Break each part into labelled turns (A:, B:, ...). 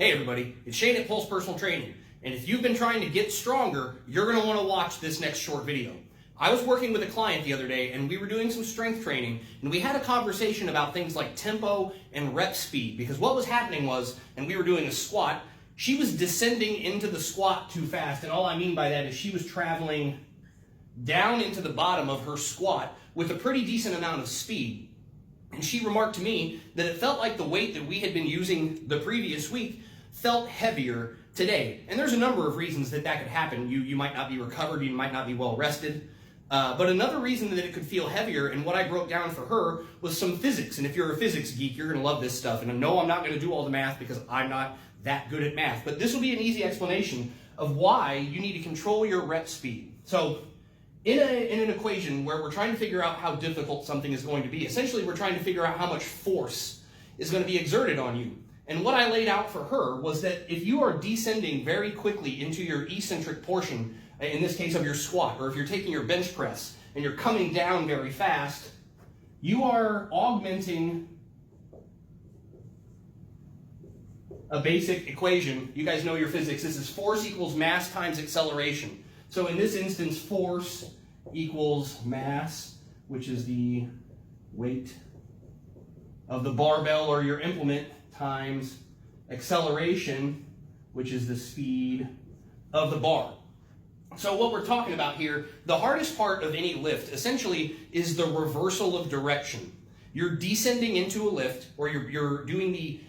A: Hey everybody, it's Shane at Pulse Personal Training, and if you've been trying to get stronger, you're going to want to watch this next short video. I was working with a client the other day, and we were doing some strength training, and we had a conversation about things like tempo and rep speed, because what was happening was, and we were doing a squat, she was descending into the squat too fast, and all I mean by that is she was traveling down into the bottom of her squat with a pretty decent amount of speed. And she remarked to me that it felt like the weight that we had been using the previous week felt heavier today. And there's a number of reasons that could happen. You might not be recovered, you might not be well rested. But another reason that it could feel heavier, and what I broke down for her, was some physics. And if you're a physics geek, you're going to love this stuff. And no, I'm not going to do all the math because I'm not that good at math. But this will be an easy explanation of why you need to control your rep speed. So in an equation where we're trying to figure out how difficult something is going to be, essentially we're trying to figure out how much force is going to be exerted on you. And what I laid out for her was that if you are descending very quickly into your eccentric portion, in this case of your squat, or if you're taking your bench press and you're coming down very fast, you are augmenting a basic equation. You guys know your physics. This is force equals mass times acceleration. So in this instance, force equals mass, which is the weight of the barbell or your implement, times acceleration, which is the speed of the bar. So what we're talking about here, the hardest part of any lift essentially is the reversal of direction. You're descending into a lift, or you're doing the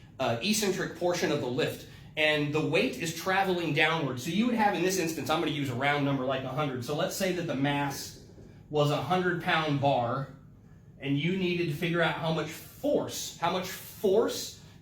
A: eccentric portion of the lift, and the weight is traveling downward. So you would have, in this instance, I'm going to use a round number like 100. So let's say that the mass was a 100-pound bar, and you needed to figure out how much force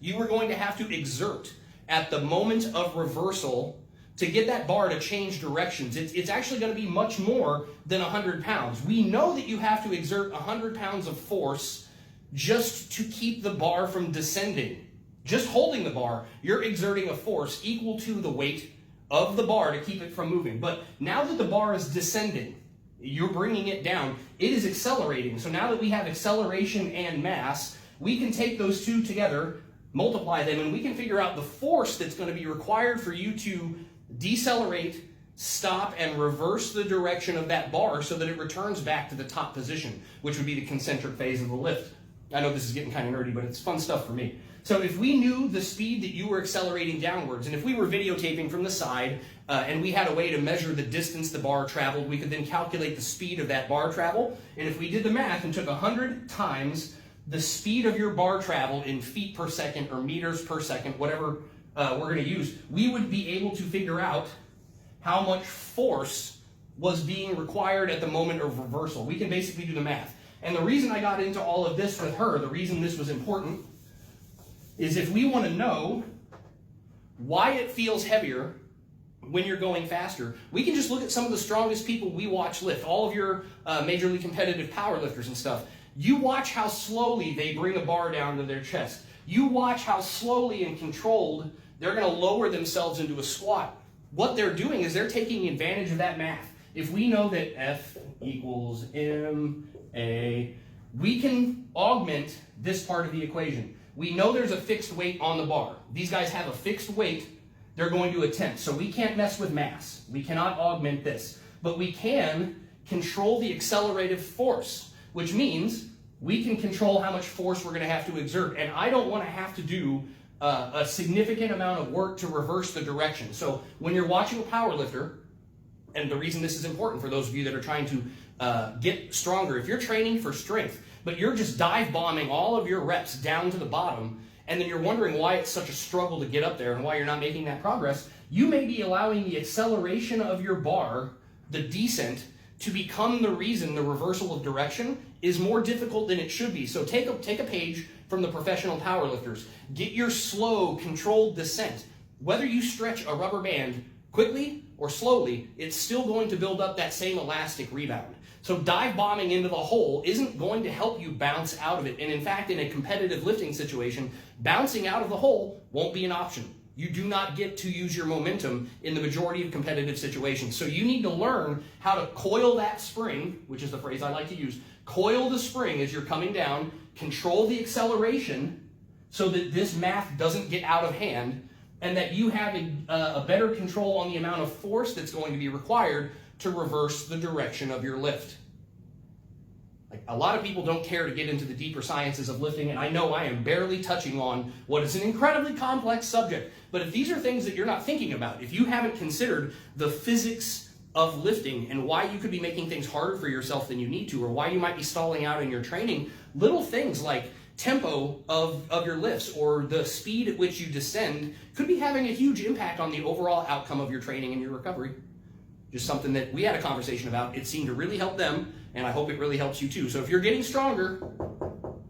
A: you were going to have to exert at the moment of reversal to get that bar to change directions. It's actually going to be much more than 100 pounds. We know that you have to exert 100 pounds of force just to keep the bar from descending. Just holding the bar, you're exerting a force equal to the weight of the bar to keep it from moving. But now that the bar is descending, you're bringing it down, it is accelerating. So now that we have acceleration and mass, we can take those two together, multiply them, and we can figure out the force that's going to be required for you to decelerate, stop, and reverse the direction of that bar so that it returns back to the top position, which would be the concentric phase of the lift. I know this is getting kind of nerdy, but it's fun stuff for me. So if we knew the speed that you were accelerating downwards, and if we were videotaping from the side, and we had a way to measure the distance the bar traveled, we could then calculate the speed of that bar travel. And if we did the math and took 100 times the speed of your bar travel in feet per second or meters per second, whatever we're going to use, we would be able to figure out how much force was being required at the moment of reversal. We can basically do the math. And the reason I got into all of this with her, the reason this was important, is if we want to know why it feels heavier when you're going faster, we can just look at some of the strongest people we watch lift, all of your majorly competitive power lifters and stuff. You watch how slowly they bring a bar down to their chest. You watch how slowly and controlled they're going to lower themselves into a squat. What they're doing is they're taking advantage of that math. If we know that F equals MA, we can augment this part of the equation. We know there's a fixed weight on the bar. These guys have a fixed weight they're going to attempt. So we can't mess with mass. We cannot augment this. But we can control the accelerative force, which means we can control how much force we're going to have to exert. And I don't want to have to do a significant amount of work to reverse the direction. So when you're watching a power lifter, and the reason this is important for those of you that are trying to get stronger, if you're training for strength, but you're just dive bombing all of your reps down to the bottom, and then you're wondering why it's such a struggle to get up there and why you're not making that progress, you may be allowing the acceleration of your bar, the descent, to become the reason the reversal of direction is more difficult than it should be. So take a page from the professional powerlifters. Get your slow, controlled descent. Whether you stretch a rubber band quickly or slowly, it's still going to build up that same elastic rebound. So dive bombing into the hole isn't going to help you bounce out of it. And in fact, in a competitive lifting situation, bouncing out of the hole won't be an option. You do not get to use your momentum in the majority of competitive situations. So you need to learn how to coil that spring, which is the phrase I like to use. Coil the spring as you're coming down, control the acceleration so that this math doesn't get out of hand, and that you have a better control on the amount of force that's going to be required to reverse the direction of your lift. Like, a lot of people don't care to get into the deeper sciences of lifting, and I know I am barely touching on what is an incredibly complex subject. But if these are things that you're not thinking about, if you haven't considered the physics of lifting and why you could be making things harder for yourself than you need to, or why you might be stalling out in your training, little things like tempo of your lifts or the speed at which you descend could be having a huge impact on the overall outcome of your training and your recovery. Just something that we had a conversation about. It seemed to really help them, and I hope it really helps you too. So if you're getting stronger,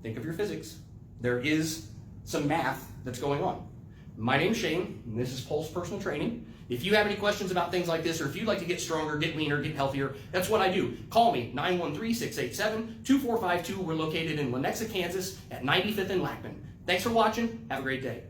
A: think of your physics. There is some math that's going on. My name's Shane, and this is Pulse Personal Training. If you have any questions about things like this, or if you'd like to get stronger, get leaner, get healthier, that's what I do. Call me, 913-687-2452. We're located in Lenexa, Kansas at 95th and Lackman. Thanks for watching. Have a great day.